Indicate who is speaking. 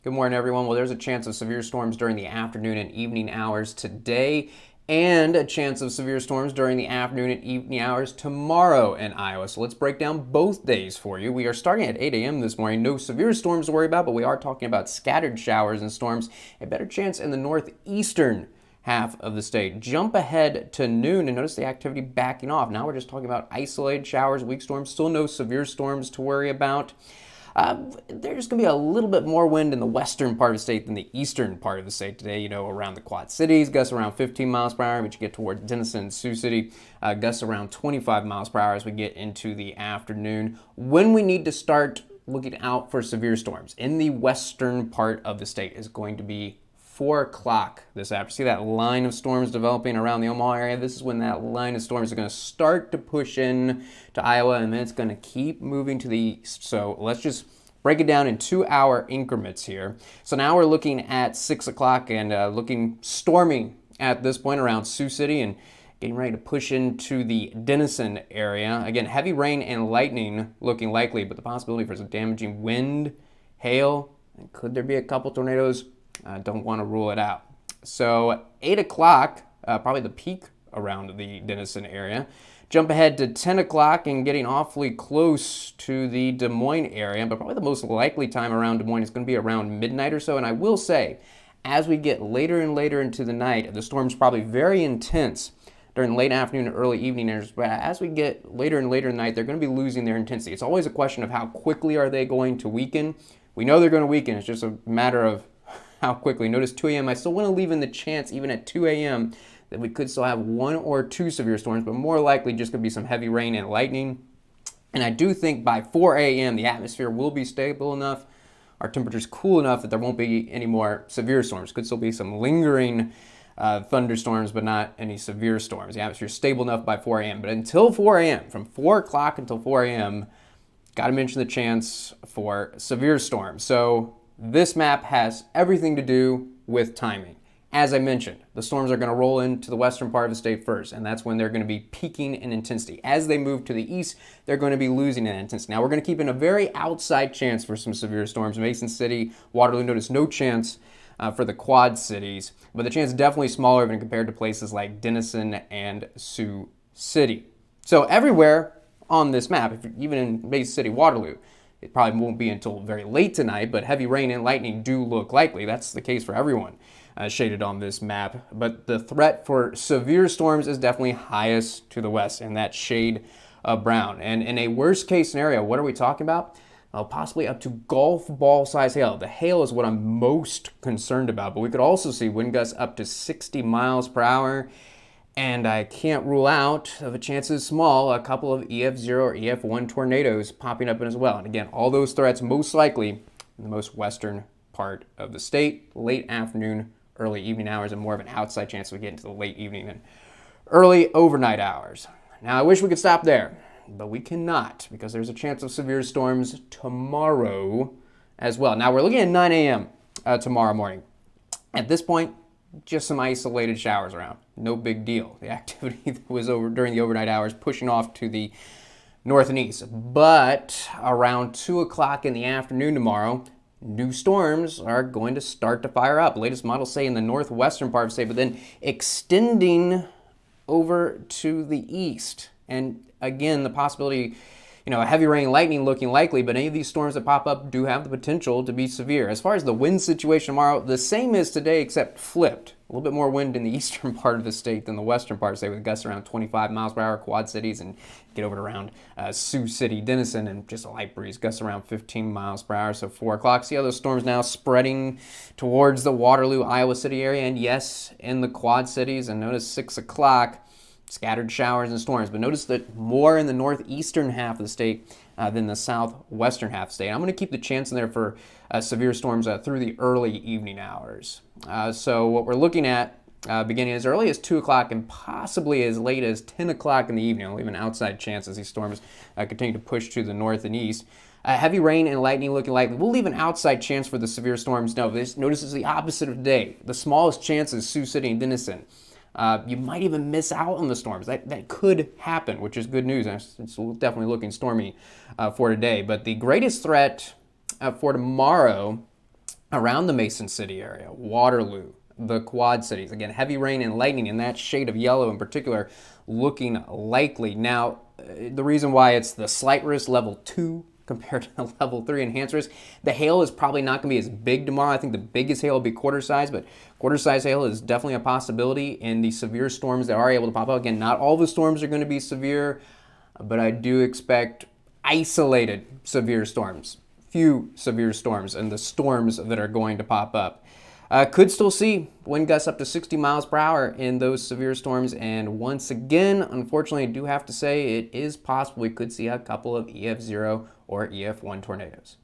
Speaker 1: Good morning, everyone. Well, there's a chance of severe storms during the afternoon and evening hours today, and a chance of severe storms during the afternoon and evening hours tomorrow in Iowa. So let's break down both days for you. We are starting at 8 a.m. this morning. No severe storms to worry about, but we are talking about scattered showers and storms. A better chance in the northeastern half of the state. Jump ahead to noon and notice the activity backing off. Now we're just talking about isolated showers, weak storms. Still no severe storms to worry about. There's going to be a little bit more wind in the western part of the state than the eastern part of the state today, around the Quad Cities, gusts around 15 miles per hour, but you get towards Denison and Sioux City, gusts around 25 miles per hour as we get into the afternoon. When we need to start looking out for severe storms in the western part of the state is going to be 4 o'clock this afternoon. See that line of storms developing around the Omaha area? This is when that line of storms are going to start to push in to Iowa, and then it's going to keep moving to the east. So let's just break it down in 2-hour increments here. So now we're looking at 6 o'clock and looking stormy at this point around Sioux City and getting ready to push into the Denison area. Again, heavy rain and lightning looking likely, but the possibility for some damaging wind, hail, and could there be a couple tornadoes? Don't want to rule it out. So 8 o'clock, probably the peak around the Denison area. Jump ahead to 10 o'clock and getting awfully close to the Des Moines area, but probably the most likely time around Des Moines is going to be around midnight or so. And I will say, as we get later and later into the night, the storm's probably very intense during late afternoon and early evening hours, but as we get later and later in the night, they're going to be losing their intensity. It's always a question of how quickly are they going to weaken. We know they're going to weaken. It's just a matter of how quickly. Notice 2 a.m. I still want to leave in the chance, even at 2 a.m., that we could still have 1 or 2 severe storms, but more likely just going to be some heavy rain and lightning. And I do think by 4 a.m. the atmosphere will be stable enough, our temperature's cool enough that there won't be any more severe storms. Could still be some lingering thunderstorms, but not any severe storms. The atmosphere's stable enough by 4 a.m. But until 4 a.m., from 4 o'clock until 4 a.m., got to mention the chance for severe storms. So this map has everything to do with timing. As I mentioned, the storms are going to roll into the western part of the state first, and that's when they're going to be peaking in intensity. As they move to the east, they're going to be losing in intensity. Now, we're going to keep in a very outside chance for some severe storms. Mason City, Waterloo, notice no chance for the Quad Cities, but the chance is definitely smaller when compared to places like Denison and Sioux City. So everywhere on this map, even in Mason City, Waterloo, it probably won't be until very late tonight, but heavy rain and lightning do look likely. That's the case for everyone shaded on this map. But the threat for severe storms is definitely highest to the west in that shade of brown. And in a worst case scenario, what are we talking about? Possibly up to golf ball size hail. The hail is what I'm most concerned about, but we could also see wind gusts up to 60 miles per hour. And I can't rule out, of a chance is small, a couple of EF0 or EF1 tornadoes popping up as well. And again, all those threats most likely in the most western part of the state, late afternoon, early evening hours, and more of an outside chance we get into the late evening and early overnight hours. Now, I wish we could stop there, but we cannot because there's a chance of severe storms tomorrow as well. Now, we're looking at 9 a.m. Tomorrow morning. At this point, just some isolated showers around. No big deal. The activity that was over during the overnight hours pushing off to the north and east. But around 2 o'clock in the afternoon tomorrow, new storms are going to start to fire up. Latest models say in the northwestern part of the state, but then extending over to the east. And again, the possibility, heavy rain and lightning looking likely, but any of these storms that pop up do have the potential to be severe. As far as the wind situation tomorrow, the same as today except flipped. A little bit more wind in the eastern part of the state than the western part of the state, with gusts around 25 miles per hour, Quad Cities, and get over to around Sioux City, Denison, and just a light breeze, gusts around 15 miles per hour. So 4 o'clock, see how those storms now spreading towards the Waterloo, Iowa City area, and yes, in the Quad Cities. And notice 6 o'clock, scattered showers and storms, but notice that more in the northeastern half of the state than the southwestern half of the state. I'm going to keep the chance in there for severe storms through the early evening hours. So what we're looking at beginning as early as 2 o'clock and possibly as late as 10 o'clock in the evening. I'll leave an outside chance as these storms continue to push to the north and east. Heavy rain and lightning looking likely. We'll leave an outside chance for the severe storms. No, notice it's the opposite of today. The smallest chance is Sioux City and Denison. You might even miss out on the storms. That could happen, which is good news. It's definitely looking stormy for today. But the greatest threat for tomorrow around the Mason City area, Waterloo, the Quad Cities. Again, heavy rain and lightning in that shade of yellow in particular looking likely. Now, the reason why it's the slight risk level 2 compared to level 3 enhanced risk, the hail is probably not going to be as big tomorrow. I think the biggest hail will be quarter size, but quarter size hail is definitely a possibility in the severe storms that are able to pop out. Again, not all the storms are going to be severe, but I do expect isolated severe storms, few severe storms, and the storms that are going to pop up. Could still see wind gusts up to 60 miles per hour in those severe storms. And once again, unfortunately, I do have to say it is possible we could see a couple of EF0 or EF1 tornadoes.